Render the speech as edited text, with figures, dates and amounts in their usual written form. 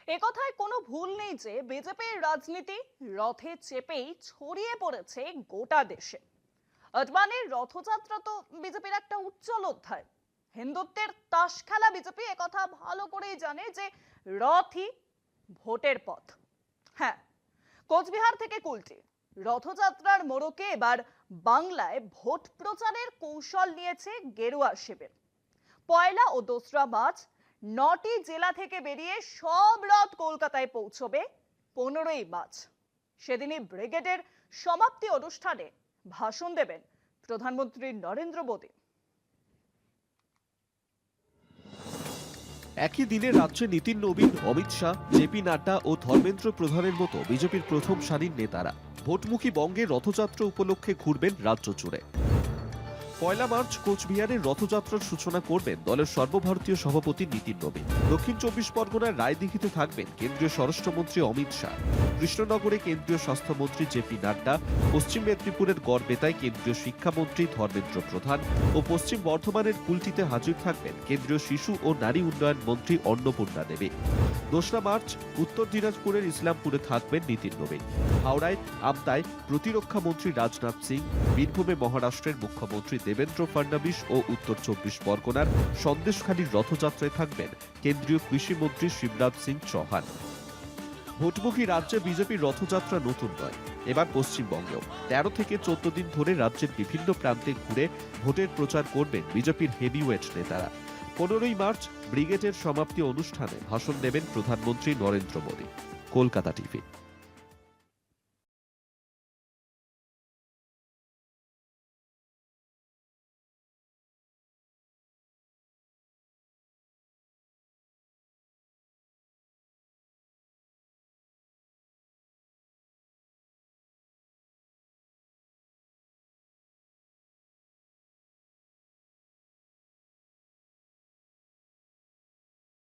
একথায় কোনো ভুল নেই যে বিজেপির রাজনীতি রথে চেপেই ছড়িয়ে পড়েছে গোটা দেশে। আডবাণীর রথযাত্রা তো বিজেপির একটা উজ্জ্বল অধ্যায়। হিন্দুত্বের তাস খেলা বিজেপি একথা ভালো করেই জানে যে রথই ভোটের পথ। হ্যাঁ, কোচবিহার থেকে কুলটি রথযাত্রার মোড়কে এবার বাংলায় ভোট প্রচারের কৌশল নিয়েছে গেরুয়া শিবির। পয়লা ও দোসরা মার্চ ৯টি জেলা থেকে বেরিয়ে সব রথ কলকাতায় পৌঁছবে ১৫ই মার্চ। সেদিনই ব্রিগেডের সমাপ্তি অনুষ্ঠানে ভাষণ দেবেন প্রধানমন্ত্রী নরেন্দ্র মোদী। একই দিনে রাজ্যে নীতিন নবীন, অমিত শাহ, জেপি নাড্ডা ও ধর্মেন্দ্র প্রধানের মতো বিজেপির প্রথম সারির নেতারা ভোটমুখী বঙ্গে রথযাত্রা উপলক্ষে ঘুরবেন রাজ্য জুড়ে। পয়লা মার্চ কোচবিহারের রথযাত্রার সূচনা করবেন দলের সর্বভারতীয় সভাপতি নীতিন নবীন। দক্ষিণ ২৪ পরগনার রায়দিঘিতে থাকবেন কেন্দ্রীয় স্বরাষ্ট্রমন্ত্রী অমিত শাহ। কৃষ্ণনগরে কেন্দ্রীয় স্বাস্থ্যমন্ত্রী জেপি নাড্ডা, পশ্চিম মেদিনীপুরের গড়বেতায় কেন্দ্রীয় শিক্ষামন্ত্রী ধর্মেন্দ্র প্রধান ও পশ্চিম বর্ধমানের কুলটিতে হাজির থাকবেন কেন্দ্রীয় শিশু ও নারী উন্নয়ন মন্ত্রী অন্নপূর্ণা দেবী। ২রা মার্চ উত্তর দিনাজপুরের ইসলামপুরে থাকবেন নীতিন নবীন। হাওড়ায় আমতায় প্রতিরক্ষা মন্ত্রী রাজনাথ সিং, বীরভূমে মহারাষ্ট্রের মুখ্যমন্ত্রী দেবেন্দ্র ফডনবিস ও উত্তর ২৪ পরগনার সন্দেশখালীর রথযাত্রায় থাকবেন কেন্দ্রীয় কৃষিমন্ত্রী শিবরাজ সিং চৌহান। ভোটমুখী রাজ্যে বিজেপির রথযাত্রা নতুন নয়, এবার পশ্চিমবঙ্গেও ১৩ থেকে ১৪ দিন ধরে রাজ্যের বিভিন্ন প্রান্তে ঘুরে ভোটের প্রচার করবেন বিজেপির হেভিওয়েট নেতারা। ১৫ই মার্চ ব্রিগেডের সমাপ্তি অনুষ্ঠানে ভাষণ দেবেন প্রধানমন্ত্রী নরেন্দ্র মোদী। কলকাতা টিভি।